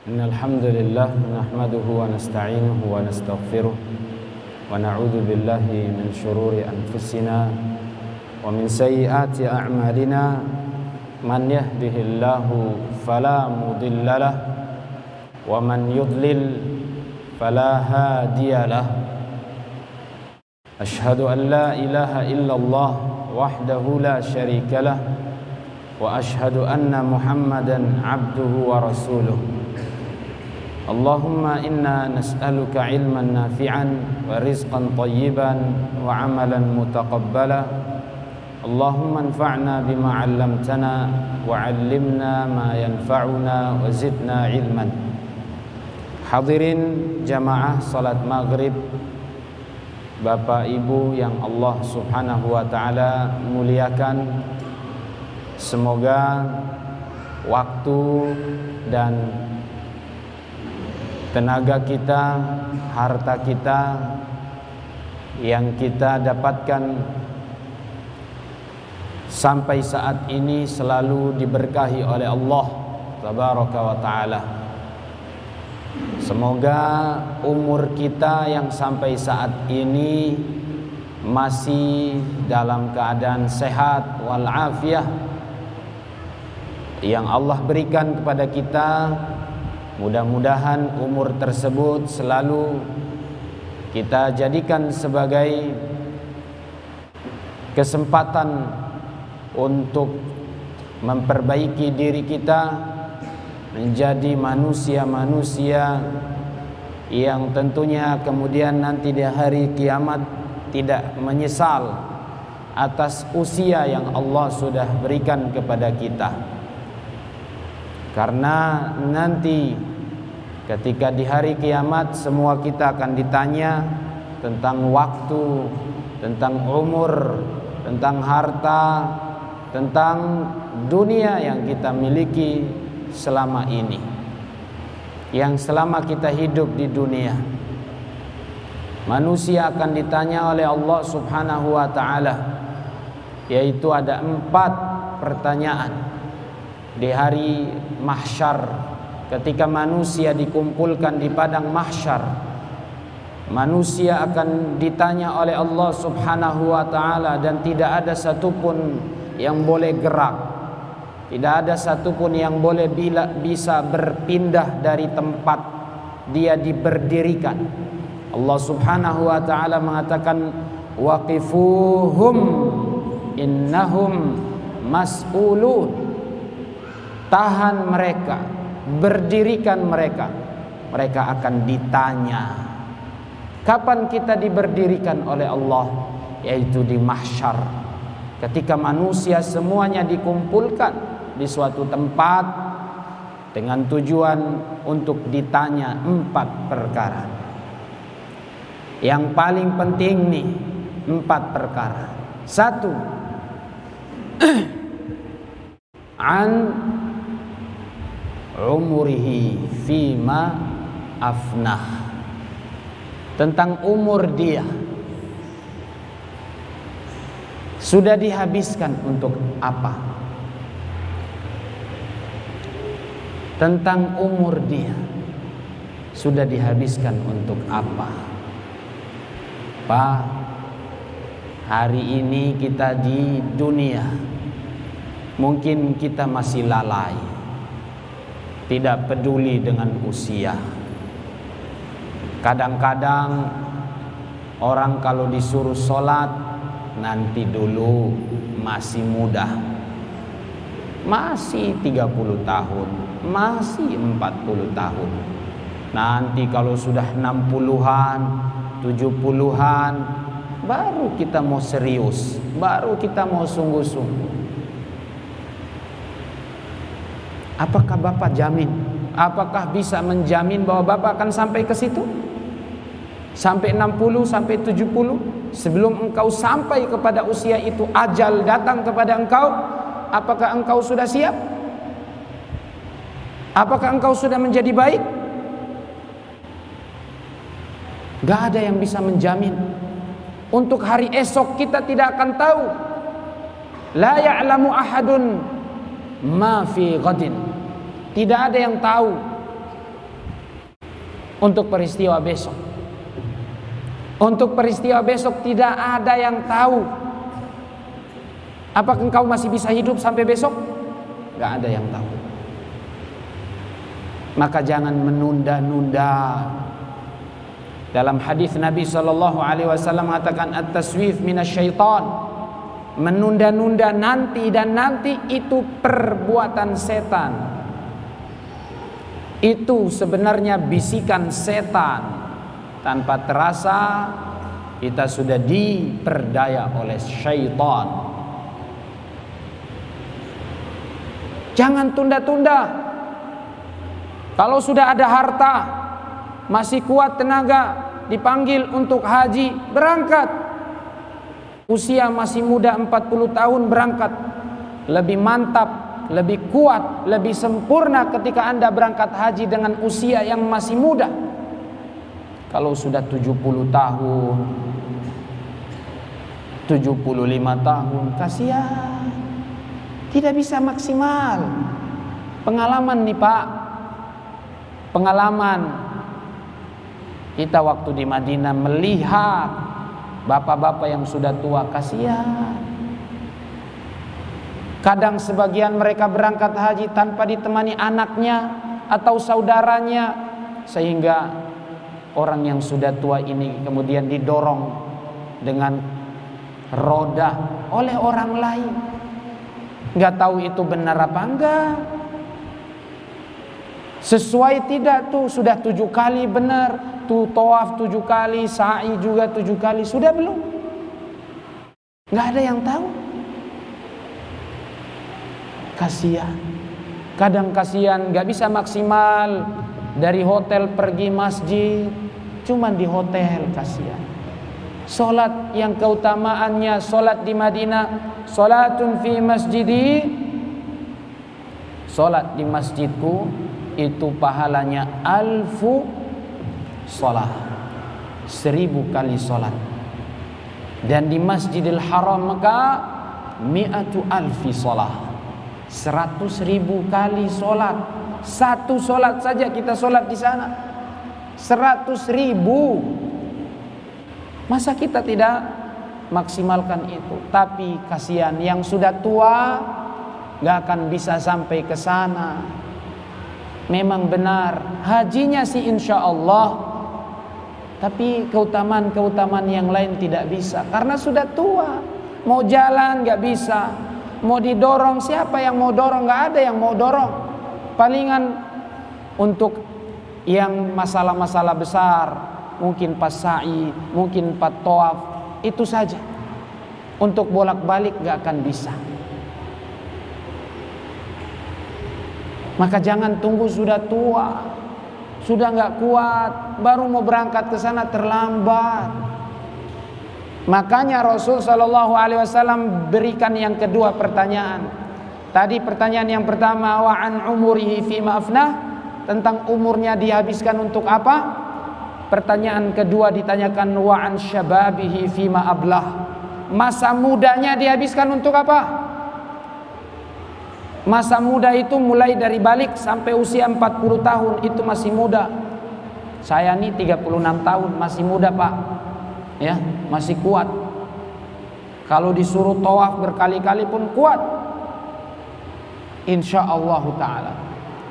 Innal hamdalillah nahmaduhu wa nasta'inuhu wa nastaghfiruh wa na'udzu billahi min shururi anfusina wa min sayyiati a'malina man yahdihillahu fala mudhillalah wa man yudlil fala hadiyalah. Ashhadu an la ilaha illallah wahdahu la syarikalah wa ashhadu anna Muhammadan abduhu wa rasuluh. Allahumma inna nas'aluka ilman nafi'an wa rizqan tayyiban wa amalan mutaqabbala. Allahumma anfa'na bima 'allamtana wa 'allimna ma yanfa'una wa zidna ilman. Hadirin jamaah salat maghrib, Bapak Ibu yang Allah Subhanahu wa taala muliakan, semoga waktu dan tenaga kita, harta kita yang kita dapatkan sampai saat ini selalu diberkahi oleh Allah Tabaraka wa ta'ala. Semoga umur kita yang sampai saat ini masih dalam keadaan sehat walafiat yang Allah berikan kepada kita. Mudah-mudahan umur tersebut selalu kita jadikan sebagai kesempatan untuk memperbaiki diri kita menjadi manusia-manusia yang tentunya kemudian nanti di hari kiamat tidak menyesal atas usia yang Allah sudah berikan kepada kita. Karena nanti ketika di hari kiamat semua kita akan ditanya tentang waktu, tentang umur, tentang harta, tentang dunia yang kita miliki selama ini, yang selama kita hidup di dunia. Manusia akan ditanya oleh Allah Subhanahu wa ta'ala, yaitu ada 4 pertanyaan di hari mahsyar. Ketika manusia dikumpulkan di padang mahsyar, manusia akan ditanya oleh Allah Subhanahu wa ta'ala, dan tidak ada satupun yang boleh gerak, tidak ada satupun yang boleh bisa berpindah dari tempat dia diberdirikan. Allah Subhanahu wa ta'ala mengatakan, waqifuhum innahum mas'ulun. Tahan mereka, berdirikan mereka, mereka akan ditanya. Kapan kita diberdirikan oleh Allah? Yaitu di mahsyar, ketika manusia semuanya dikumpulkan di suatu tempat dengan tujuan untuk ditanya 4 perkara. Yang paling penting nih 4 perkara. 1, an umurihi fima afnah, tentang umur dia sudah dihabiskan untuk apa. Tentang umur dia sudah dihabiskan untuk apa. Pak, hari ini kita di dunia mungkin kita masih lalai, tidak peduli dengan usia. Kadang-kadang orang kalau disuruh sholat, nanti dulu masih muda, masih 30 tahun, masih 40 tahun. Nanti kalau sudah 60-an, 70-an, baru kita mau serius, baru kita mau sungguh-sungguh. Apakah Bapak jamin? Apakah bisa menjamin bahwa Bapak akan sampai ke situ? Sampai 60, sampai 70? Sebelum engkau sampai kepada usia itu, ajal datang kepada engkau, apakah engkau sudah siap? Apakah engkau sudah menjadi baik? Gak ada yang bisa menjamin. Untuk hari esok kita tidak akan tahu. La ya'lamu ahadun ma fi ghadin. Tidak ada yang tahu untuk peristiwa besok. Untuk peristiwa besok tidak ada yang tahu. Apakah engkau masih bisa hidup sampai besok? Gak ada yang tahu. Maka jangan menunda-nunda. Dalam hadis Nabi SAW mengatakan at-taswif minasyaitan. Menunda-nunda nanti dan nanti itu perbuatan setan. Itu sebenarnya bisikan setan. Tanpa terasa kita sudah diperdaya oleh syaitan. Jangan tunda-tunda. Kalau sudah ada harta, masih kuat tenaga, dipanggil untuk haji, berangkat. Usia masih muda 40 tahun, berangkat. Lebih mantap, lebih kuat, lebih sempurna ketika Anda berangkat haji dengan usia yang masih muda. Kalau sudah 70 tahun, 75 tahun, kasihan. Tidak bisa maksimal. Pengalaman nih Pak. Pengalaman. Kita waktu di Madinah melihat bapak-bapak yang sudah tua, kasihan. Kadang sebagian mereka berangkat haji tanpa ditemani anaknya atau saudaranya, sehingga orang yang sudah tua ini kemudian didorong dengan roda oleh orang lain. Nggak tahu itu benar apa enggak. Sesuai tidak tuh, sudah 7 kali benar, tuh tawaf 7 kali, sa'i juga 7 kali, sudah belum? Nggak ada yang tahu. Kasihan. Kadang kasihan, nggak bisa maksimal dari hotel pergi masjid, cuman di hotel, kasihan. Solat yang keutamaannya solat di Madinah, solatun fi masjidi, solat di masjidku itu pahalanya 1000 solat, 1000 kali solat. Dan di Masjidil Haram Mekah 100,000 solat, 100.000 kali solat. Satu solat saja kita solat di sana 100.000. Masa kita tidak maksimalkan itu? Tapi kasihan yang sudah tua gak akan bisa sampai ke sana. Memang benar hajinya sih insya Allah, tapi keutamaan-keutamaan yang lain tidak bisa karena sudah tua. Mau jalan gak bisa, mau didorong, siapa yang mau dorong? Gak ada yang mau dorong. Palingan untuk yang masalah-masalah besar, mungkin pas sa'i, mungkin pas tawaf, itu saja. Untuk bolak-balik gak akan bisa. Maka jangan tunggu sudah tua, sudah gak kuat, baru mau berangkat ke sana, terlambat. Makanya Rasul SAW berikan yang kedua pertanyaan. Tadi pertanyaan yang pertama, wa an umurihi fima afnah, tentang umurnya dihabiskan untuk apa? Pertanyaan kedua ditanyakan wa an syababihi fima ablah, masa mudanya dihabiskan untuk apa? Masa muda itu mulai dari balik sampai usia 40 tahun itu masih muda. Saya nih 36 tahun masih muda Pak, ya masih kuat. Kalau disuruh tawaf berkali-kali pun kuat, insya Allah Ta'ala.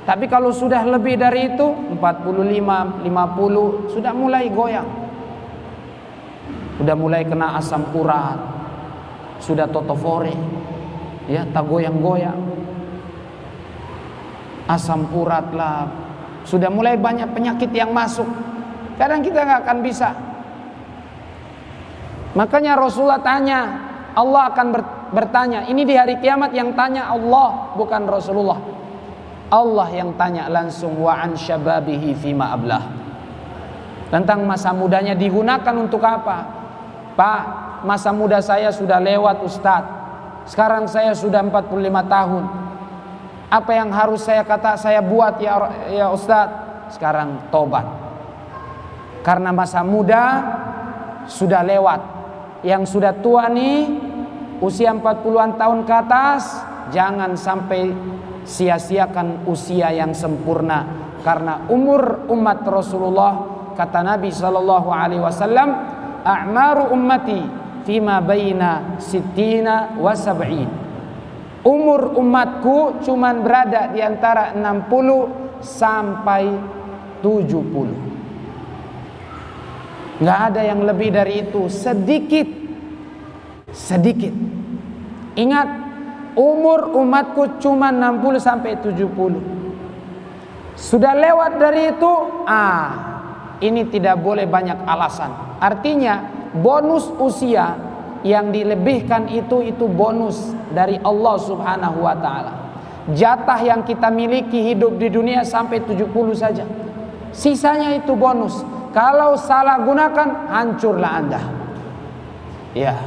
Tapi kalau sudah lebih dari itu 45, 50 sudah mulai goyang, sudah mulai kena asam urat, sudah totofore, ya tak goyang-goyang, asam urat lah, sudah mulai banyak penyakit yang masuk. Kadang kita nggak akan bisa. Makanya Rasulullah tanya, Allah akan bertanya. Ini di hari kiamat yang tanya Allah, bukan Rasulullah. Allah yang tanya langsung, wa an syababihi fima ablah, tentang masa mudanya digunakan untuk apa? Pak, masa muda saya sudah lewat Ustadz, sekarang saya sudah 45 tahun. Apa yang harus saya buat ya Ustadz? Sekarang tobat, karena masa muda sudah lewat. Yang sudah tua nih, usia 40-an tahun ke atas, jangan sampai sia-siakan usia yang sempurna Karena umur umat Rasulullah, kata Nabi sallallahu alaihi wasallam, a'maru ummati fima baina sittina wa sab'in. Umur umatku cuman berada di antara 60 sampai 70. Nggak ada yang lebih dari itu, sedikit. Ingat, umur umatku cuma 60 sampai 70. Sudah lewat dari itu, ini tidak boleh banyak alasan. Artinya bonus usia yang dilebihkan itu bonus dari Allah Subhanahu wa taala. Jatah yang kita miliki hidup di dunia sampai 70 saja. Sisanya itu bonus. Kalau salah gunakan, hancurlah Anda. Ya,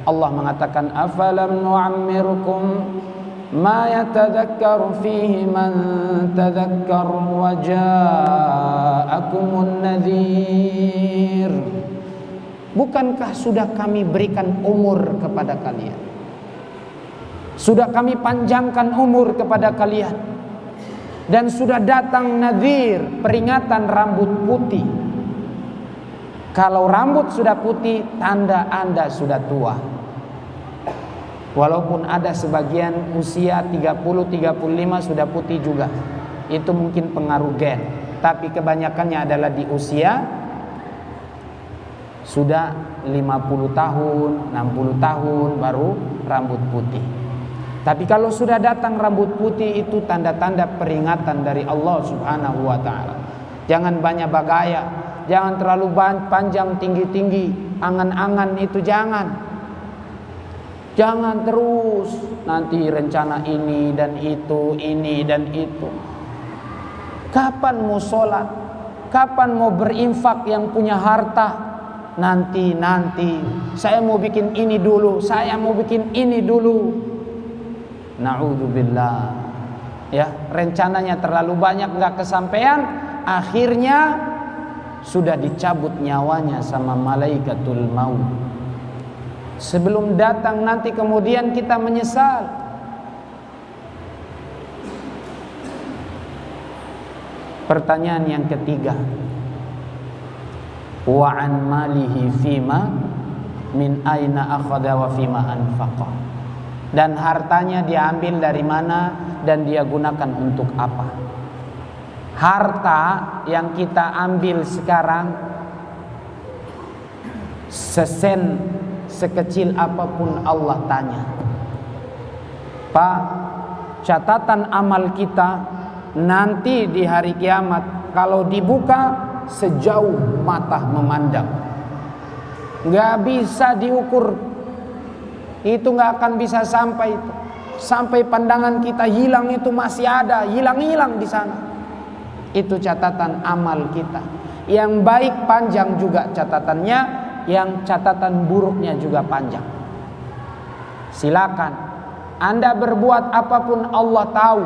Allah mengatakan, afalam nu'ammirukum ma yatadhakkaru fihi man tadhakkar wa ja'akumun nadhir. Bukankah sudah kami berikan umur kepada kalian? Sudah kami panjangkan umur kepada kalian. Dan sudah datang nadhir, peringatan rambut putih. Kalau rambut sudah putih, tanda Anda sudah tua. Walaupun ada sebagian usia 30-35 sudah putih juga. Itu mungkin pengaruh gen. Tapi kebanyakannya adalah di usia sudah 50 tahun, 60 tahun baru rambut putih. Tapi kalau sudah datang rambut putih, itu tanda-tanda peringatan dari Allah Subhanahu wa taala. Jangan banyak bagaya, jangan terlalu panjang tinggi-tinggi, angan-angan itu jangan. Jangan terus nanti rencana ini dan itu, ini dan itu. Kapan mau sholat? Kapan mau berinfak yang punya harta? Nanti saya mau bikin ini dulu, saya mau bikin ini dulu. Na'udzubillah. Ya, rencananya terlalu banyak nggak kesampaian, akhirnya sudah dicabut nyawanya sama malaikatul maut. Sebelum datang nanti kemudian kita menyesal. Pertanyaan yang ketiga, wa an malihi fima min aina akhadha wa fima anfaqa. Dan hartanya diambil dari mana dan dia gunakan untuk apa? Harta yang kita ambil sekarang, sesen sekecil apapun Allah tanya. Pak, catatan amal kita nanti di hari kiamat kalau dibuka sejauh mata memandang, nggak bisa diukur. Itu nggak akan bisa sampai pandangan kita hilang, itu masih ada, hilang di sana. Itu catatan amal kita. Yang baik panjang juga catatannya, yang catatan buruknya juga panjang. Silakan Anda berbuat apapun, Allah tahu,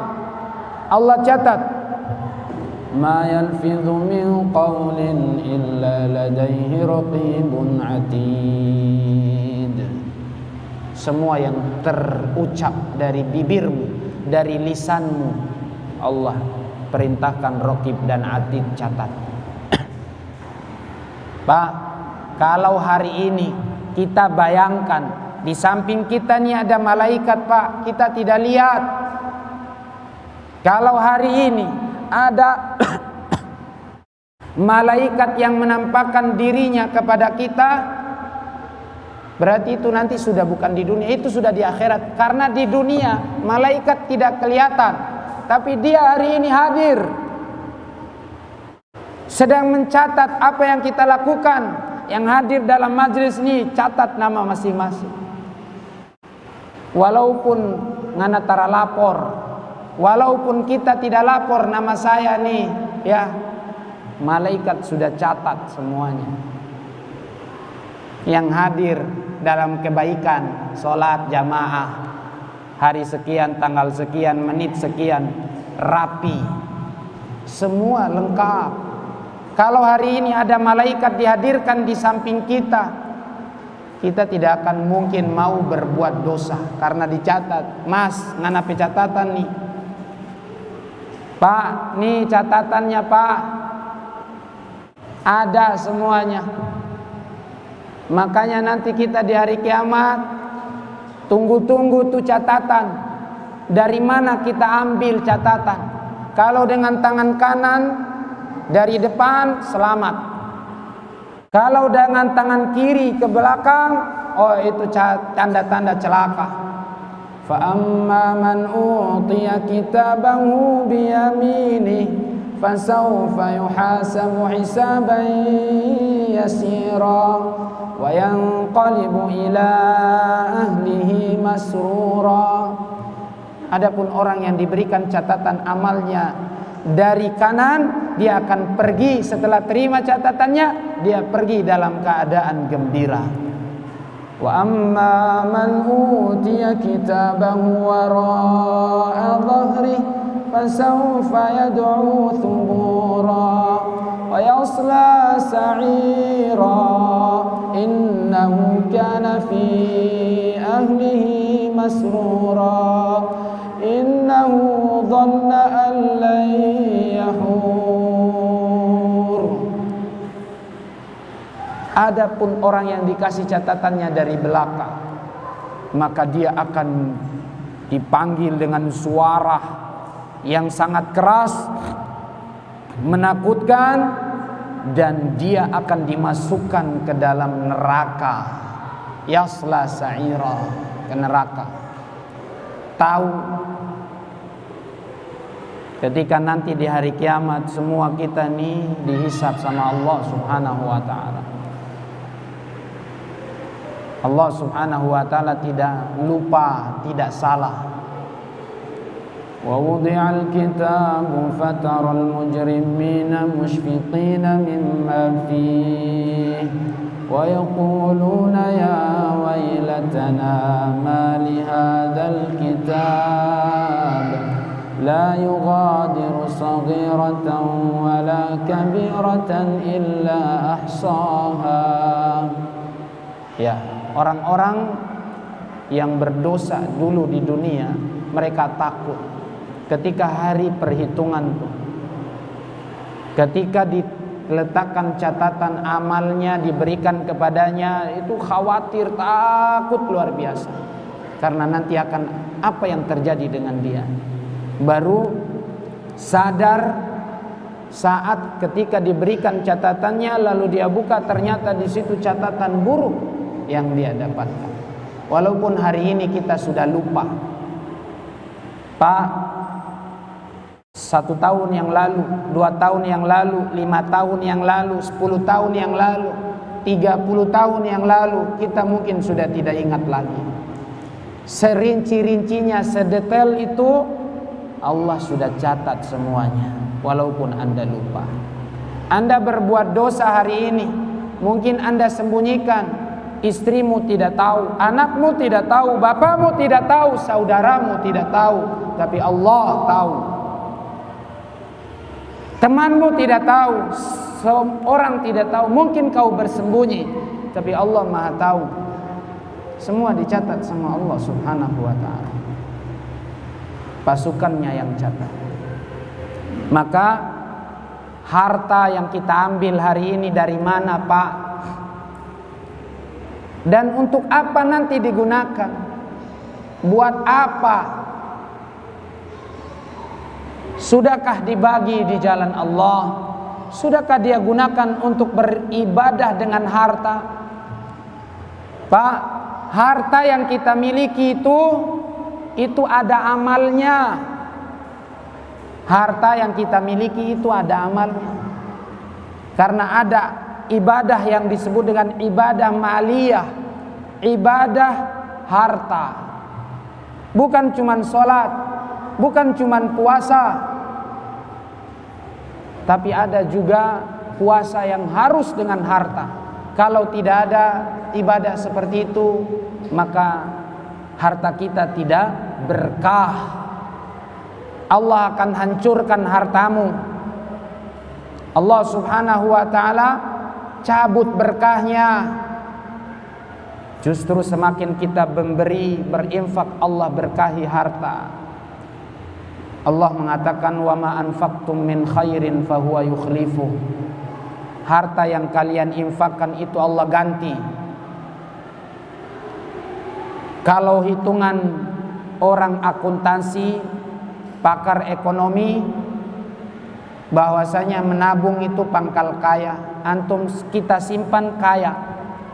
Allah catat. Ma yalfidhu min qawlin illa ladaihi raqibun atid. Semua yang terucap dari bibirmu, dari lisanmu, Allah perintahkan raqib dan atid catat. Pak, kalau hari ini kita bayangkan di samping kita nih ada malaikat, Pak, kita tidak lihat. Kalau hari ini ada malaikat yang menampakkan dirinya kepada kita, berarti itu nanti sudah bukan di dunia, itu sudah di akhirat. Karena di dunia malaikat tidak kelihatan, tapi dia hari ini hadir, sedang mencatat apa yang kita lakukan. Yang hadir dalam majelis ini catat nama masing-masing. Walaupun ngana tara lapor, walaupun kita tidak lapor nama saya nih, ya, malaikat sudah catat semuanya. Yang hadir dalam kebaikan, sholat jamaah, hari sekian, tanggal sekian, menit sekian, rapi, semua lengkap. Kalau hari ini ada malaikat dihadirkan di samping kita, kita tidak akan mungkin mau berbuat dosa karena dicatat. Mas, ngana pencatatan nih. Pak, nih catatannya Pak, ada semuanya. Makanya nanti kita di hari kiamat tunggu-tunggu tuh catatan. Dari mana kita ambil catatan? Kalau dengan tangan kanan dari depan, selamat. Kalau dengan tangan kiri ke belakang, oh itu tanda-tanda celaka. فَأَمَّا مَنْ أُوتِيَ كِتَابَهُ بِيَمِينِهِ فَسَوْفَ يُحَاسَبُ حِسَابًا يَسِيرًا وَيَنْقَلِبُ إِلَى أَهْلِهِ مَسْرُورًا. Adapun orang yang diberikan catatan amalnya dari kanan, dia akan pergi setelah terima catatannya, dia pergi dalam keadaan gembira. Wa amma man utiya kitabahu wara'a dhahrihi fasawfa yad'u thubura wa yasla sa'ira innahu kana fi ahlihi masrura innahu dhanna an lan yahur. Adapun orang yang dikasih catatannya dari belakang, maka dia akan dipanggil dengan suara yang sangat keras, menakutkan, dan dia akan dimasukkan ke dalam neraka. Yasla sa'ira, ke neraka. Tahu ketika nanti di hari kiamat semua kita nih dihisab sama Allah Subhanahu wa taala. Allah Subhanahu wa taala tidak lupa, tidak salah. Wa wudi'al kitabu fataral mujrimina mushfiqina mimma fihi wa yaquluna ya waylatana ma li hadzal kitab la yughadiru saghiratan wala kabiratan illa ahsaha. Ya, orang-orang yang berdosa dulu di dunia, mereka takut ketika hari perhitungan itu, ketika diletakkan catatan amalnya diberikan kepadanya, itu khawatir, takut luar biasa, karena nanti akan apa yang terjadi dengan dia. Baru sadar saat ketika diberikan catatannya, lalu dia buka, ternyata di situ catatan buruk yang dia dapatkan. Walaupun hari ini kita sudah lupa, Pak, 1 tahun yang lalu, 2 tahun yang lalu, 5 tahun yang lalu, 10 tahun yang lalu, 30 tahun yang lalu, kita mungkin sudah tidak ingat lagi. Serinci-rincinya, sedetail itu Allah sudah catat semuanya. Walaupun Anda lupa, Anda berbuat dosa hari ini, mungkin Anda sembunyikan. Istrimu tidak tahu, anakmu tidak tahu, bapakmu tidak tahu, saudaramu tidak tahu, tapi Allah tahu. Temanmu tidak tahu, seorang tidak tahu, mungkin kau bersembunyi, tapi Allah Maha tahu. Semua dicatat sama Allah Subhanahu wa taala. Pasukannya yang catat. Maka harta yang kita ambil hari ini dari mana, Pak? Dan untuk apa nanti digunakan? Buat apa? Sudahkah dibagi di jalan Allah? Sudahkah dia gunakan untuk beribadah dengan harta? Pak, harta yang kita miliki itu ada amalnya. Harta yang kita miliki itu ada amalnya. Karena ada ibadah yang disebut dengan ibadah maliyah, ibadah harta. Bukan cuman sholat, bukan cuman puasa, tapi ada juga puasa yang harus dengan harta. Kalau tidak ada ibadah seperti itu, maka harta kita tidak berkah. Allah akan hancurkan hartamu. Allah Subhanahu wa ta'ala cabut berkahnya. Justru semakin kita memberi, berinfak, Allah berkahi harta. Allah mengatakan wa ma anfaqtum min khairin fahuwa yukhlifuh. Harta yang kalian infakkan itu Allah ganti. Kalau hitungan orang akuntansi, pakar ekonomi, bahwasanya menabung itu pangkal kaya. Antum kita simpan kaya.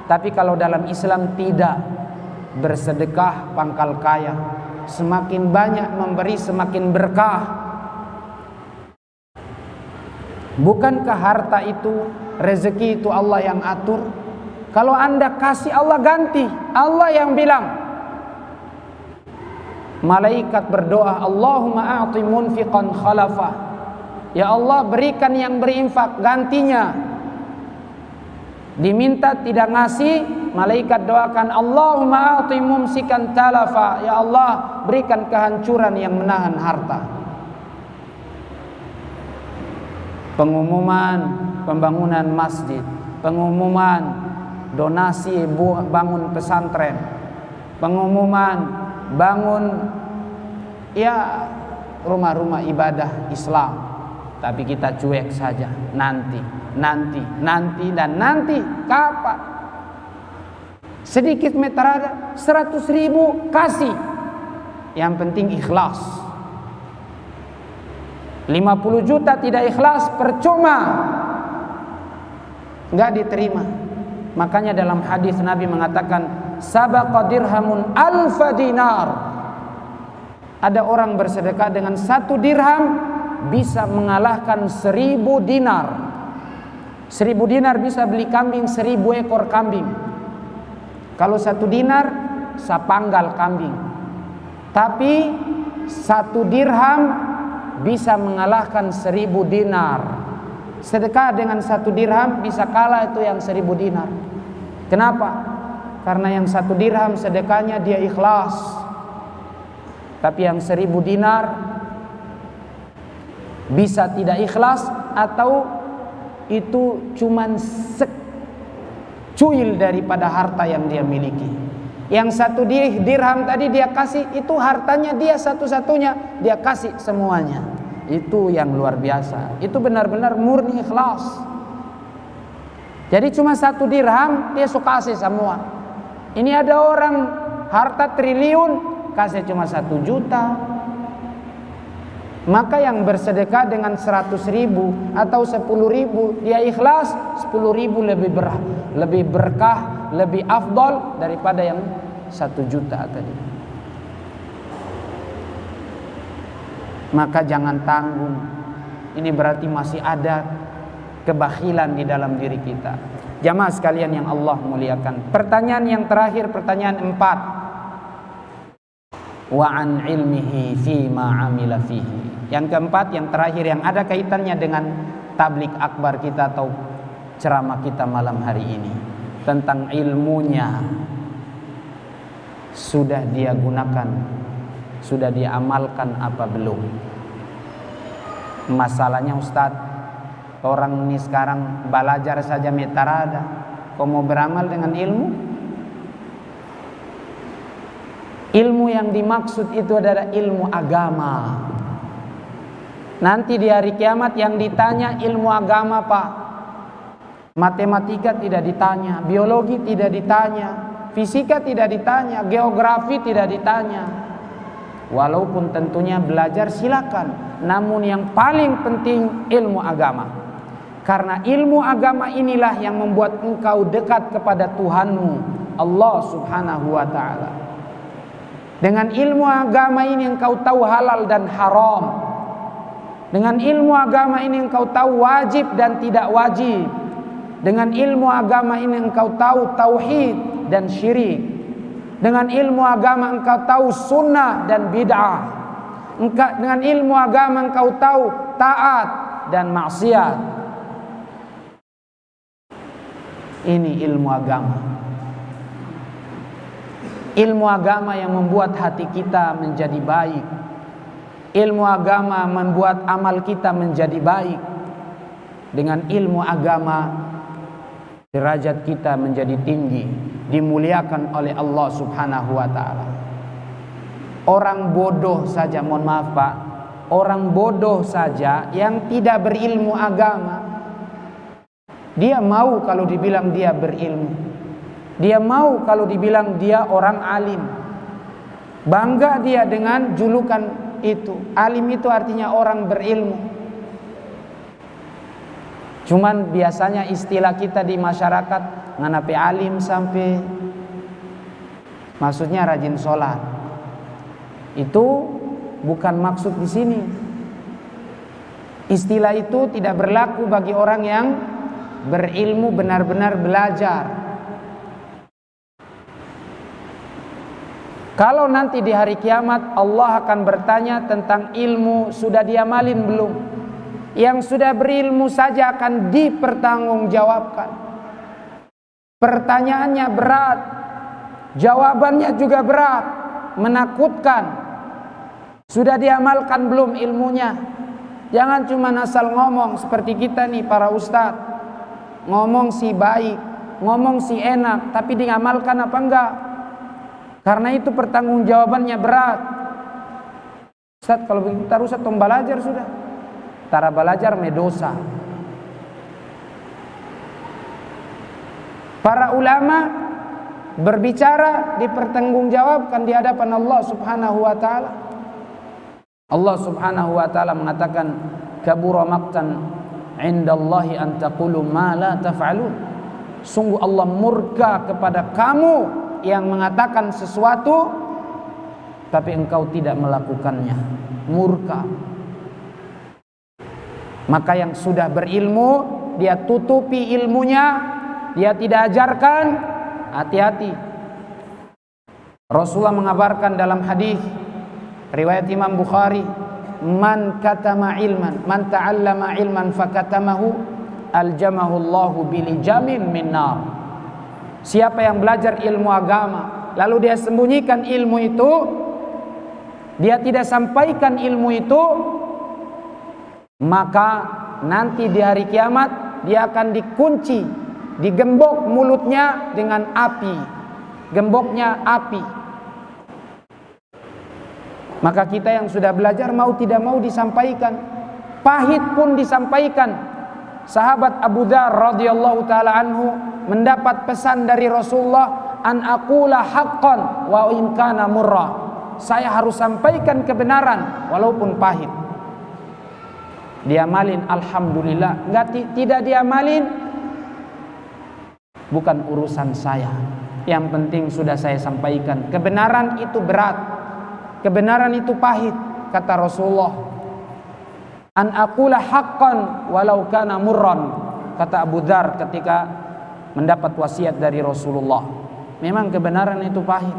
Tapi kalau dalam Islam tidak. Bersedekah pangkal kaya. Semakin banyak memberi semakin berkah. Bukankah harta itu, rezeki itu Allah yang atur? Kalau anda kasih Allah ganti. Allah yang bilang. Malaikat berdoa, Allahumma a'ti munfiqan khalafa. Ya Allah, berikan yang berinfak gantinya. Diminta tidak ngasih, malaikat doakan, Allahumma a'ti mumsikan talafa. Ya Allah, berikan kehancuran yang menahan harta. Pengumuman pembangunan masjid, pengumuman donasi bangun pesantren, pengumuman bangun ya rumah-rumah ibadah Islam. Tapi kita cuek saja. Nanti. Dan nanti. Kapan? Sedikit meter ada 100.000 kasih. Yang penting ikhlas. 50 juta tidak ikhlas percuma. Enggak diterima. Makanya dalam hadis Nabi mengatakan sabaqa dirhamun alfa dinar. Ada orang bersedekah dengan 1 dirham bisa mengalahkan 1000 dinar. 1000 dinar bisa beli kambing 1000 ekor kambing. Kalau 1 dinar sapanggal kambing. Tapi 1 dirham bisa mengalahkan 1000 dinar. Sedekah dengan 1 dirham bisa kalah itu yang 1000 dinar. Kenapa? Karena yang 1 dirham sedekahnya dia ikhlas. Tapi yang 1000 dinar bisa tidak ikhlas atau itu cuman secuil daripada harta yang dia miliki. Yang 1 dirham tadi dia kasih, itu hartanya dia satu-satunya, dia kasih semuanya. Itu yang luar biasa. Itu benar-benar murni ikhlas. Jadi cuma 1 dirham dia suka kasih semua. Ini ada orang harta triliun kasih cuma 1 juta. Maka yang bersedekah dengan 100.000 atau 10.000 dia ikhlas, 10.000 lebih berkah, lebih afdol daripada yang 1 juta tadi. Maka jangan tanggung. Ini berarti masih ada kebakhilan di dalam diri kita. Jamaah sekalian yang Allah muliakan. Pertanyaan yang terakhir, pertanyaan 4. Wa an ilmihi fima amila fihi. Yang keempat, yang terakhir, yang ada kaitannya dengan tablik akbar kita atau ceramah kita malam hari ini, tentang ilmunya. Sudah dia gunakan, sudah dia amalkan apa belum? Masalahnya Ustadz, orang ini sekarang belajar saja metarada, kok mau beramal dengan ilmu? Ilmu yang dimaksud itu adalah ilmu agama. Nanti di hari kiamat yang ditanya ilmu agama, Pak. Matematika tidak ditanya, biologi tidak ditanya, fisika tidak ditanya, geografi tidak ditanya. Walaupun tentunya belajar silakan, namun yang paling penting ilmu agama. Karena ilmu agama inilah yang membuat engkau dekat kepada Tuhanmu, Allah Subhanahu wa taala. Dengan ilmu agama ini engkau tahu halal dan haram. Dengan ilmu agama ini engkau tahu wajib dan tidak wajib. Dengan ilmu agama ini engkau tahu tauhid dan syirik. Dengan ilmu agama engkau tahu sunnah dan bid'ah. Dengan ilmu agama engkau tahu taat dan maksiat. Ini ilmu agama. Ilmu agama yang membuat hati kita menjadi baik. Ilmu agama membuat amal kita menjadi baik. Dengan ilmu agama derajat kita menjadi tinggi, dimuliakan oleh Allah Subhanahu wa taala. Orang bodoh saja, mohon maaf Pak, orang bodoh saja yang tidak berilmu agama, dia mau kalau dibilang dia berilmu, dia mau kalau dibilang dia orang alim, bangga dia dengan julukan itu. Alim itu artinya orang berilmu. Cuman biasanya istilah kita di masyarakat, nganapi alim sampai, maksudnya rajin sholat. Itu bukan maksud di sini. Istilah itu tidak berlaku bagi orang yang berilmu, benar-benar belajar. Kalau nanti di hari kiamat Allah akan bertanya tentang ilmu, sudah diamalin belum? Yang sudah berilmu saja akan dipertanggungjawabkan. Pertanyaannya berat, jawabannya juga berat, menakutkan. Sudah diamalkan belum ilmunya? Jangan cuma asal ngomong seperti kita nih para ustadz. Ngomong si baik, ngomong si enak, tapi diamalkan apa enggak? Karena itu pertanggungjawabannya berat. Ustadz, kalau begitu taruh Ustadz belajar sudah. Tara belajar medosa. Para ulama berbicara dipertanggungjawabkan di hadapan Allah Subhanahu wa taala. Allah Subhanahu wa taala mengatakan, kabura maqtan indallahi an taqulu ma la taf'alun. Sungguh Allah murka kepada kamu yang mengatakan sesuatu tapi engkau tidak melakukannya. Murka. Maka yang sudah berilmu, dia tutupi ilmunya, dia tidak ajarkan, hati-hati. Rasulullah mengabarkan dalam hadis riwayat Imam Bukhari, man katama ilman, man ta'allama ilman fakatamahu aljamahu Allahu bilijamin min nar. Siapa yang belajar ilmu agama lalu dia sembunyikan ilmu itu, dia tidak sampaikan ilmu itu, maka nanti di hari kiamat dia akan dikunci, digembok mulutnya dengan api, gemboknya api. Maka kita yang sudah belajar mau tidak mau disampaikan, pahit pun disampaikan. Sahabat Abu Dzar radhiyallahu taala anhu mendapat pesan dari Rasulullah, an aqula haqqan wa in kana murra. Saya harus sampaikan kebenaran walaupun pahit. Diamalin alhamdulillah, tidak diamalin bukan urusan saya. Yang penting sudah saya sampaikan. Kebenaran itu berat. Kebenaran itu pahit, kata Rasulullah. An aqula haqqan walau kana murran, kata Abu Dzar ketika mendapat wasiat dari Rasulullah. Memang kebenaran itu pahit,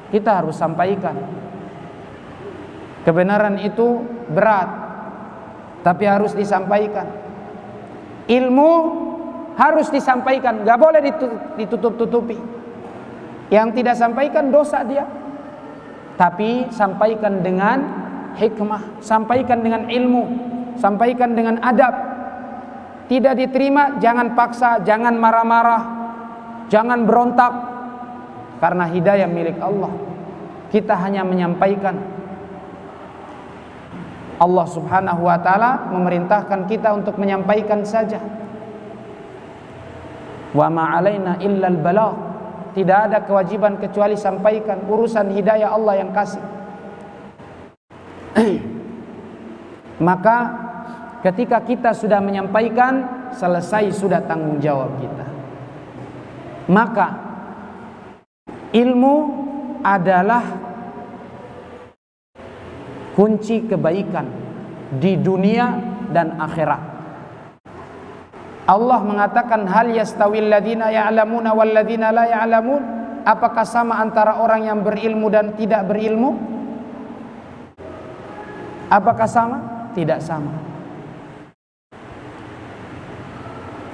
kita harus sampaikan. Kebenaran itu berat, tapi harus disampaikan. Ilmu harus disampaikan, gak boleh ditutup-tutupi. Yang tidak sampaikan dosa dia. Tapi sampaikan dengan hikmah, sampaikan dengan ilmu, sampaikan dengan adab. Tidak diterima, jangan paksa, jangan marah-marah, jangan berontak. Karena hidayah milik Allah. Kita hanya menyampaikan. Allah Subhanahu wa taala memerintahkan kita untuk menyampaikan saja. Wa ma 'alaina illal balagh. Tidak ada kewajiban kecuali sampaikan. Urusan hidayah Allah yang kasih. Maka ketika kita sudah menyampaikan, selesai sudah tanggung jawab kita. Maka ilmu adalah kunci kebaikan di dunia dan akhirat. Allah mengatakan, hal yastawil ladzina ya'lamuna wal ladzina la ya'lamun? Apakah sama antara orang yang berilmu dan tidak berilmu? Apakah sama? Tidak sama.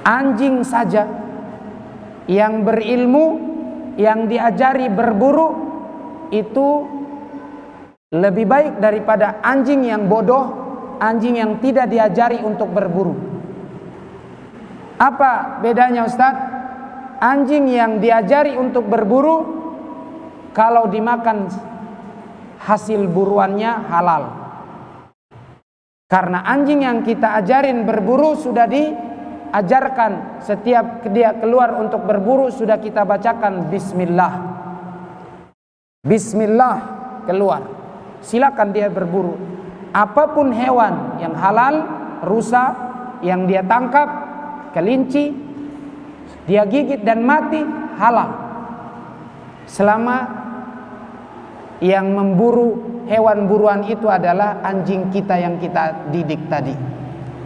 Anjing saja yang berilmu, yang diajari berburu, itu lebih baik daripada anjing yang bodoh, anjing yang tidak diajari untuk berburu. Apa bedanya Ustaz? Anjing yang diajari untuk berburu, kalau dimakan hasil buruannya halal. Karena anjing yang kita ajarin berburu sudah diajarkan, setiap dia keluar untuk berburu sudah kita bacakan bismillah. Bismillah keluar. Silakan dia berburu. Apapun hewan yang halal, rusa yang dia tangkap, kelinci, dia gigit dan mati, halal. Selama yang memburu hewan buruan itu adalah anjing kita yang kita didik tadi.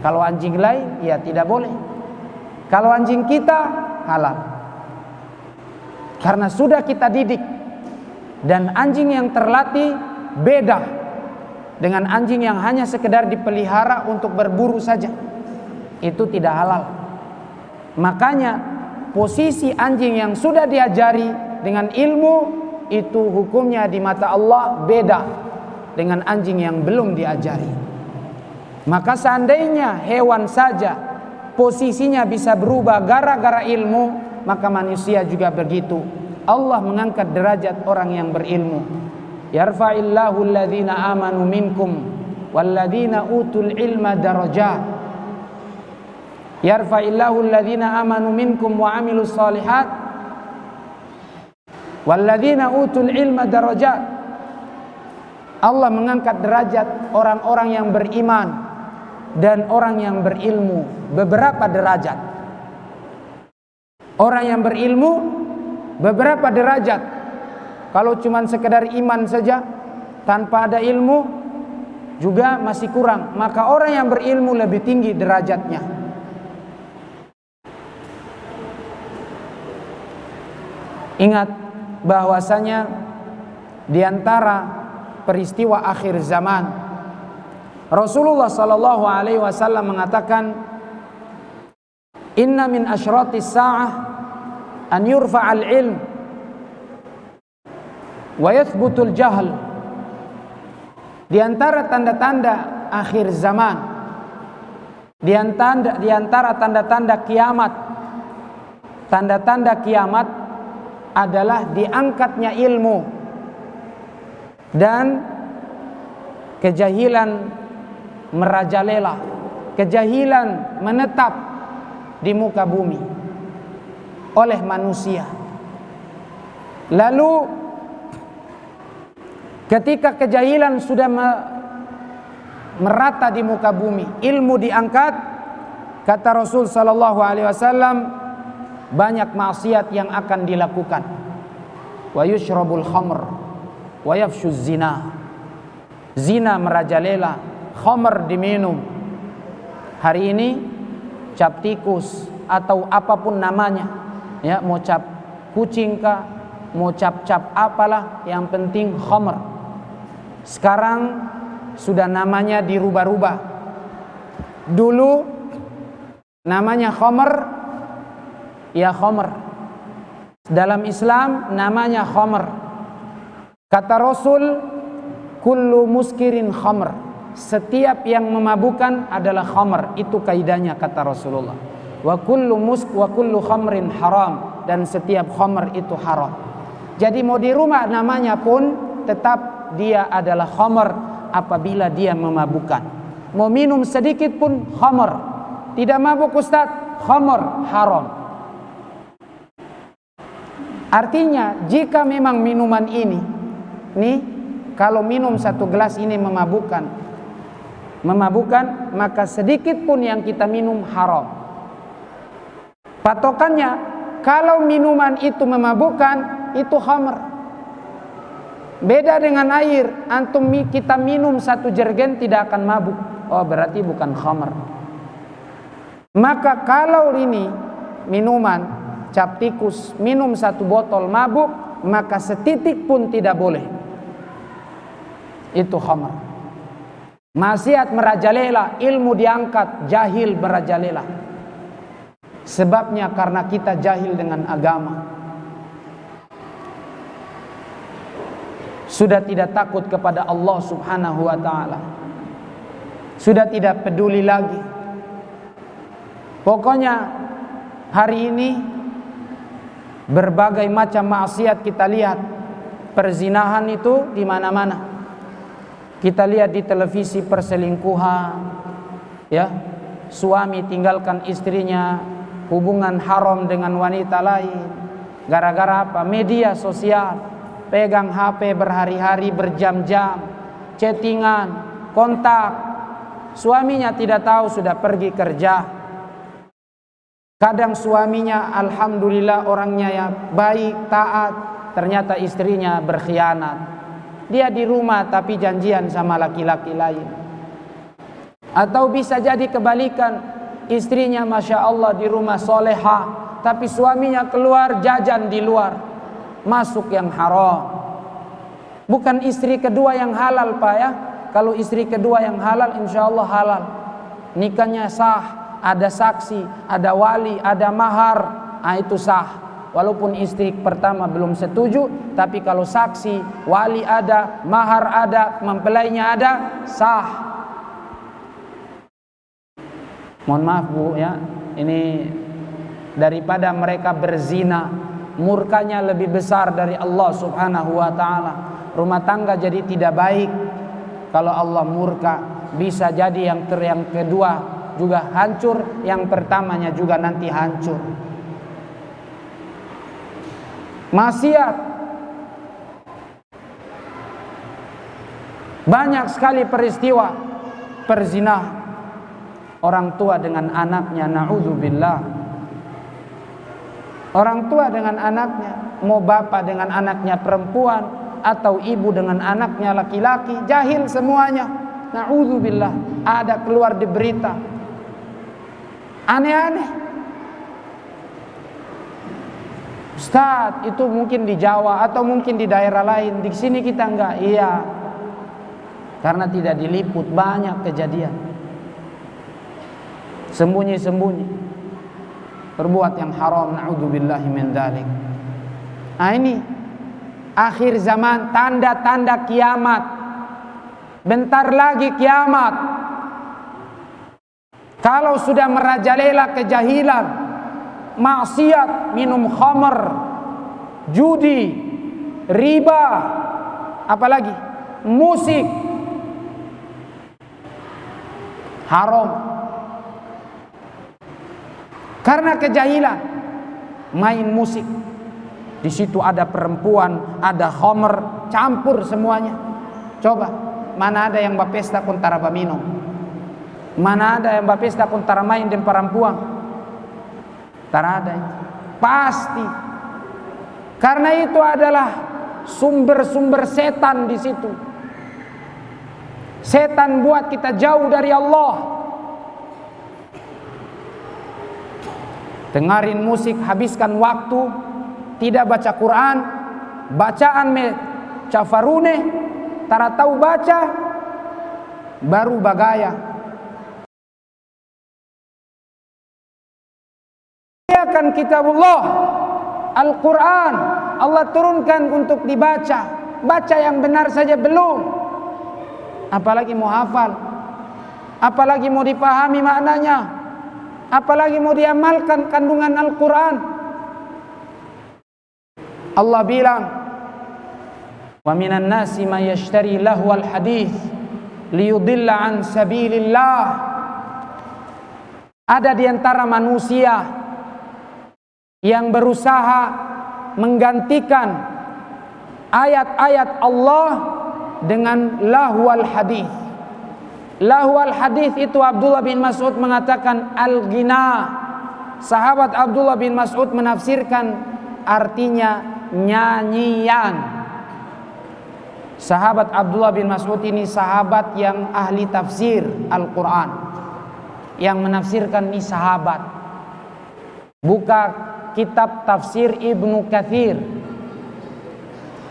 Kalau anjing lain, ya tidak boleh. Kalau anjing kita, halal. Karena sudah kita didik. Dan anjing yang terlatih beda dengan anjing yang hanya sekedar dipelihara untuk berburu saja. Itu tidak halal. Makanya posisi anjing yang sudah diajari dengan ilmu itu hukumnya di mata Allah beda dengan anjing yang belum diajari. Maka seandainya hewan saja posisinya bisa berubah gara-gara ilmu, maka manusia juga begitu. Allah mengangkat derajat orang yang berilmu. Yarfa'illahu alladhina amanu minkum walladhina utul ilma darajat. Yarfa'illahu alladhina amanu minkum wa amilus salihat walladzina utul ilma darajat. Allah mengangkat derajat orang-orang yang beriman dan orang yang berilmu beberapa derajat. Orang yang berilmu beberapa derajat. Kalau cuma sekedar iman saja tanpa ada ilmu juga masih kurang. Maka orang yang berilmu lebih tinggi derajatnya. Ingat bahwasanya di antara peristiwa akhir zaman Rasulullah sallallahu alaihi wasallam mengatakan, "Inna min asyratis sa'ah an yurfa'al ilm wa yathbutul jahl." Di antara tanda-tanda akhir zaman, di antara tanda-tanda kiamat, tanda-tanda kiamat adalah diangkatnya ilmu dan kejahilan merajalela, kejahilan menetap di muka bumi oleh manusia. Lalu ketika kejahilan sudah merata di muka bumi, ilmu diangkat, kata Rasul sallallahu alaihi wasallam, banyak maksiat yang akan dilakukan. Wa yushrabul khamr wa yafshuz zina. Zina merajalela, khamr diminum. Hari ini cap tikus atau apapun namanya, ya, mau cap kucing kah, mau cap-cap apalah, yang penting khamr. Sekarang sudah namanya dirubah-rubah. Dulu namanya khamr, ya khamr. Dalam Islam namanya khamr. Kata Rasul, kullu muskirin khamr. Setiap yang memabukkan adalah khamr. Itu kaidahnya kata Rasulullah. Wa kullu khamrin haram. Dan setiap khamr itu haram. Jadi mau di rumah namanya pun tetap dia adalah khamr apabila dia memabukkan. Mau minum sedikit pun khamr. Tidak mabuk Ustaz, khamr haram. Artinya jika memang minuman ini, nih, kalau minum satu gelas ini memabukkan, maka sedikit pun yang kita minum haram. Patokannya, kalau minuman itu memabukkan, itu khamr. Beda dengan air, antum kita minum satu jergen tidak akan mabuk. Oh, berarti bukan khamr. Maka kalau ini minuman cap tikus, minum satu botol mabuk, maka setitik pun tidak boleh. Itu khamr. Maksiat merajalela, ilmu diangkat, jahil merajalela. Sebabnya karena kita jahil dengan agama. Sudah tidak takut kepada Allah Subhanahu wa ta'ala. Sudah tidak peduli lagi. Pokoknya hari ini berbagai macam maksiat kita lihat. Perzinahan itu di mana-mana. Kita lihat di televisi perselingkuhan, ya, suami tinggalkan istrinya, hubungan haram dengan wanita lain. Gara-gara apa? Media sosial, pegang HP berhari-hari, berjam-jam, chattingan, kontak. Suaminya tidak tahu sudah pergi kerja. Kadang suaminya alhamdulillah orangnya yang baik, taat, ternyata istrinya berkhianat. Dia di rumah tapi janjian sama laki-laki lain. Atau bisa jadi kebalikan, istrinya Masya Allah di rumah soleha, tapi suaminya keluar jajan di luar, masuk yang haram. Bukan istri kedua yang halal Pak ya. Kalau istri kedua yang halal insya Allah halal, nikahnya sah, ada saksi, ada wali, ada mahar, itu sah. Walaupun istri pertama belum setuju, tapi kalau saksi, wali ada, mahar ada, mempelainya ada, sah. Mohon maaf Bu ya, ini daripada mereka berzina, murkanya lebih besar dari Allah Subhanahu wa taala. Rumah tangga jadi tidak baik. Kalau Allah murka, bisa jadi yang kedua juga hancur, yang pertamanya juga nanti hancur. Maksiat. Banyak sekali peristiwa perzinahan orang tua dengan anaknya, naudzubillah. Orang tua dengan anaknya, mau bapak dengan anaknya perempuan atau ibu dengan anaknya laki-laki, jahil semuanya. Naudzubillah, ada keluar di berita. Aneh-aneh. Ustaz, itu mungkin di Jawa atau mungkin di daerah lain. Di sini kita enggak. Iya. Karena tidak diliput, banyak kejadian. Sembunyi-sembunyi. Berbuat yang haram, na'udzubillahi min dzalik. Nah ini akhir zaman, tanda-tanda kiamat. Bentar lagi kiamat. Kalau sudah merajalela kejahilan, maksiat, minum khamr, judi, riba, apalagi musik, haram. Karena kejahilan, main musik. Di situ ada perempuan, ada khamr, campur semuanya. Coba, mana ada yang bapesta kuntara baminum? Mana ada yang bapesta kuntara main dan perempuan? Tak ada itu. Pasti. Karena itu adalah sumber-sumber setan di situ. Setan buat kita jauh dari Allah. Dengarin musik, habiskan waktu, tidak baca Quran, bacaan cafarune, tara tahu baca, baru bagaya. Kan kitabullah, Al-Quran Allah turunkan untuk dibaca. Baca yang benar saja belum, apalagi mau hafal, apalagi mau dipahami maknanya, apalagi mau diamalkan kandungan Al-Quran. Allah bilang, wa minan nasi may yashtari lahwal hadits liyudilla an sabilillah. Ada di antara manusia yang berusaha menggantikan ayat-ayat Allah dengan lahwal hadis. Lahwal hadis itu Abdullah bin Mas'ud mengatakan al-ghina. Sahabat Abdullah bin Mas'ud menafsirkan artinya nyanyian. Sahabat Abdullah bin Mas'ud ini sahabat yang ahli tafsir Al-Quran, yang menafsirkan ini sahabat. Buka kitab tafsir Ibnu Katsir.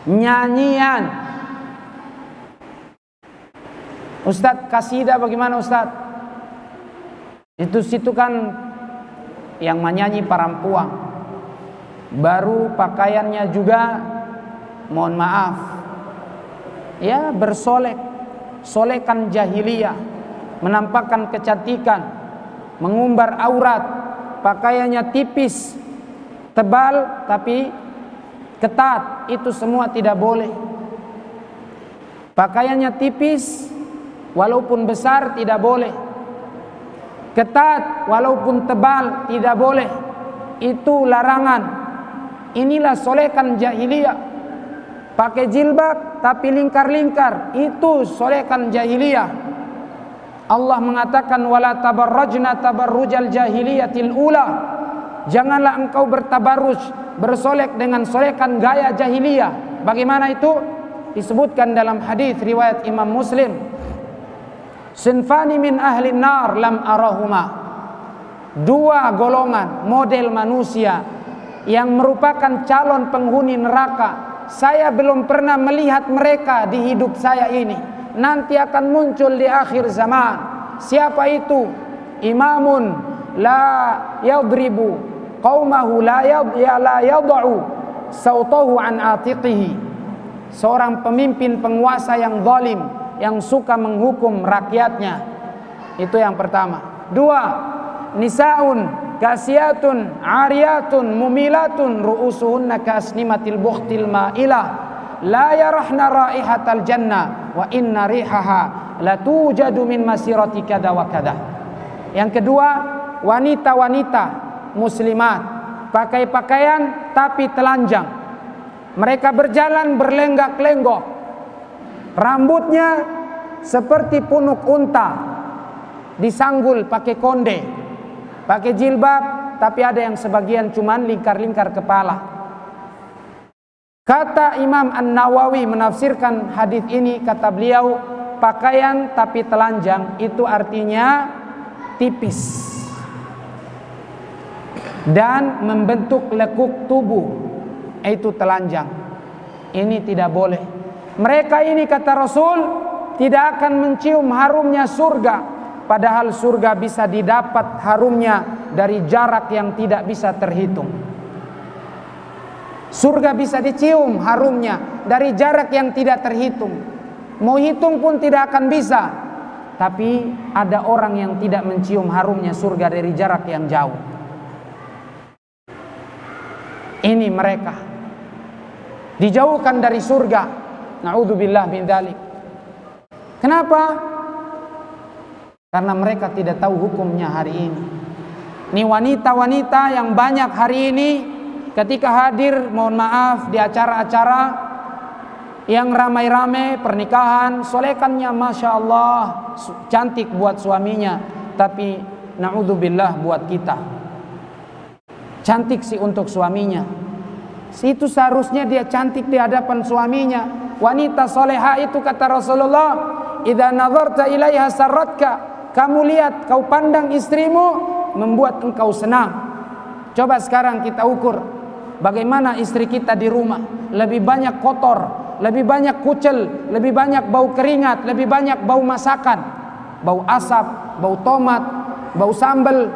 Nyanyian. Ustadz, kasidah bagaimana Ustadz? Itu situ kan yang menyanyi perempuan. Baru pakaiannya juga, mohon maaf, ya bersolek, solekan jahiliyah, menampakkan kecantikan, mengumbar aurat, pakaiannya tipis, tebal tapi ketat, itu semua tidak boleh. Pakaiannya tipis walaupun besar tidak boleh. Ketat walaupun tebal tidak boleh. Itu larangan. Inilah solekan jahiliyah. Pakai jilbab tapi lingkar-lingkar, itu solekan jahiliyah. Allah mengatakan wala tabarrajna tabarrujal jahiliyatil ula. Janganlah engkau bertabarruj, bersolek dengan solekan gaya jahiliyah. Bagaimana itu? Disebutkan dalam hadis riwayat Imam Muslim. Sinfani min ahli nar lam arahuma. Dua golongan model manusia yang merupakan calon penghuni neraka, saya belum pernah melihat mereka di hidup saya ini. Nanti akan muncul di akhir zaman. Siapa itu? Imamun la yadribu qaumahu la yad'u sautahu an atiqihi. Seorang pemimpin penguasa yang zalim, yang suka menghukum rakyatnya. Itu yang pertama. Dua, nisaun kasiyatun ariyatun mumilatun ru'usuhunna kasnimatil bukhtil ma'ilah la yarahna raihatal jannah wa inna rihaha la tujadu min masirati kada wa kada. Yang kedua, wanita-wanita muslimat pakai pakaian tapi telanjang. Mereka berjalan berlenggak-lenggok, rambutnya seperti punuk unta, disanggul pakai konde, pakai jilbab, tapi ada yang sebagian cuman lingkar-lingkar kepala. Kata Imam An-Nawawi menafsirkan hadis ini, kata beliau, pakaian tapi telanjang itu artinya tipis dan membentuk lekuk tubuh, itu telanjang. Ini tidak boleh. Mereka ini, kata Rasul, tidak akan mencium harumnya surga, padahal surga bisa didapat harumnya dari jarak yang tidak bisa terhitung. Surga bisa dicium harumnya dari jarak yang tidak terhitung. Mau hitung pun tidak akan bisa. Tapi ada orang yang tidak mencium harumnya surga dari jarak yang jauh. Ini mereka dijauhkan dari surga. Na'udzubillah min dzalik. Kenapa? Karena mereka tidak tahu hukumnya hari ini. Ini wanita-wanita yang banyak hari ini ketika hadir, mohon maaf, di acara-acara yang ramai-ramai pernikahan, solekannya Masya Allah cantik buat suaminya, tapi na'udzubillah buat kita. Cantik sih untuk suaminya, itu seharusnya dia cantik di hadapan suaminya. Wanita soleha itu, kata Rasulullah, idza nazarta ilaiha sarratka, kamu lihat, kau pandang istrimu, membuat engkau senang. Coba sekarang kita ukur bagaimana istri kita di rumah. Lebih banyak kotor, lebih banyak kucel, lebih banyak bau keringat, lebih banyak bau masakan, bau asap, bau tomat, bau sambal.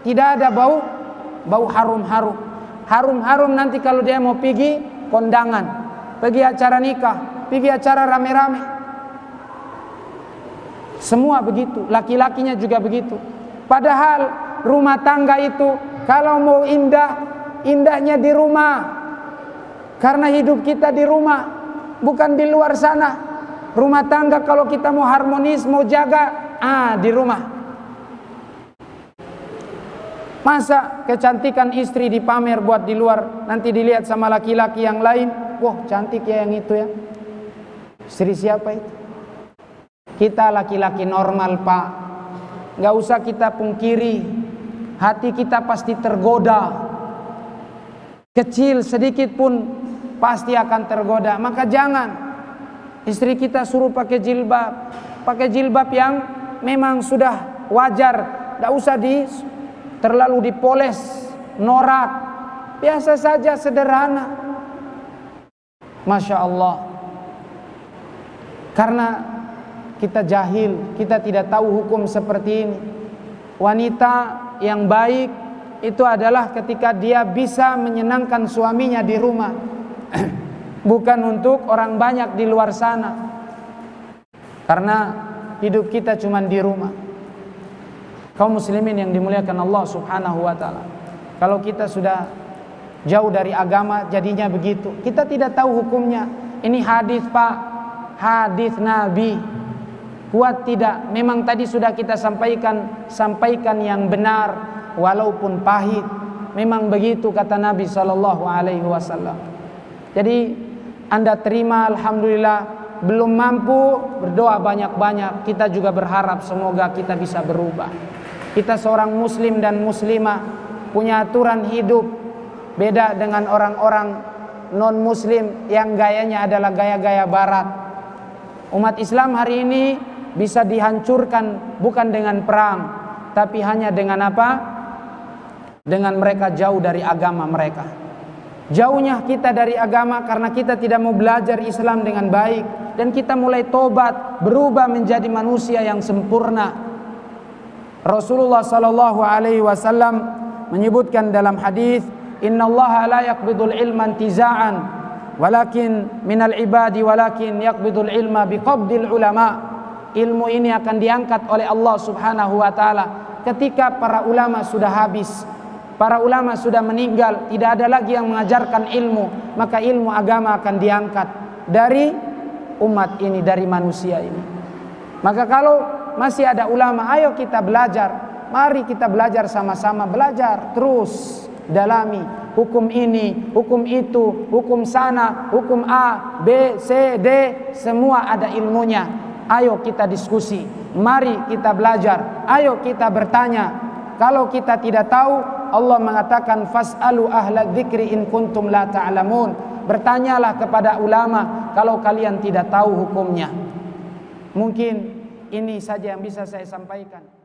Tidak ada bau harum-harum. Harum-harum nanti kalau dia mau pergi kondangan, pergi acara nikah, pergi acara rame-rame. Semua begitu, laki-lakinya juga begitu. Padahal rumah tangga itu kalau mau indah, indahnya di rumah. Karena hidup kita di rumah, bukan di luar sana. Rumah tangga kalau kita mau harmonis, mau jaga, di rumah. Masa kecantikan istri dipamer buat di luar, nanti dilihat sama laki-laki yang lain, wah cantik ya yang itu ya. Istri siapa itu? Kita laki-laki normal pak, gak usah kita pungkiri, hati kita pasti tergoda. Kecil sedikit pun pasti akan tergoda. Maka jangan istri kita suruh pakai jilbab yang memang sudah wajar, gak usah terlalu dipoles, norak, biasa saja, sederhana. Masya Allah. Karena kita jahil, kita tidak tahu hukum seperti ini. Wanita yang baik itu adalah ketika dia bisa menyenangkan suaminya di rumah, bukan untuk orang banyak di luar sana. Karena hidup kita cuma di rumah. Kaum muslimin yang dimuliakan Allah subhanahu wa ta'ala, kalau kita sudah jauh dari agama jadinya begitu. Kita tidak tahu hukumnya. Ini hadis pak, hadis Nabi. Kuat tidak? Memang tadi sudah kita sampaikan yang benar walaupun pahit. Memang begitu kata Nabi SAW. Jadi Anda terima, alhamdulillah. Belum mampu, berdoa banyak-banyak. Kita juga berharap semoga kita bisa berubah. Kita seorang muslim dan muslimah, punya aturan hidup beda dengan orang-orang non muslim yang gayanya adalah gaya-gaya barat. Umat Islam hari ini bisa dihancurkan bukan dengan perang, tapi hanya dengan apa? Dengan mereka jauh dari agama mereka. Jauhnya kita dari agama karena kita tidak mau belajar Islam dengan baik, dan kita mulai tobat, berubah menjadi manusia yang sempurna. Rasulullah sallallahu alaihi wasallam menyebutkan dalam hadis, "Innallaha la yaqbidul ilma intiza'an, walakin minal ibadi walakin yaqbidul ilma biqabdil ulama." Ilmu ini akan diangkat oleh Allah Subhanahu wa taala ketika para ulama sudah habis. Para ulama sudah meninggal, tidak ada lagi yang mengajarkan ilmu, maka ilmu agama akan diangkat dari umat ini, dari manusia ini. Maka kalau masih ada ulama, ayo kita belajar. Mari kita belajar sama-sama, belajar terus, dalami hukum ini, hukum itu, hukum sana, hukum A, B, C, D, semua ada ilmunya. Ayo kita diskusi, mari kita belajar, ayo kita bertanya. Kalau kita tidak tahu, Allah mengatakan fas'alu ahla dzikri in kuntum la ta'lamun. Bertanyalah kepada ulama kalau kalian tidak tahu hukumnya. Mungkin ini saja yang bisa saya sampaikan.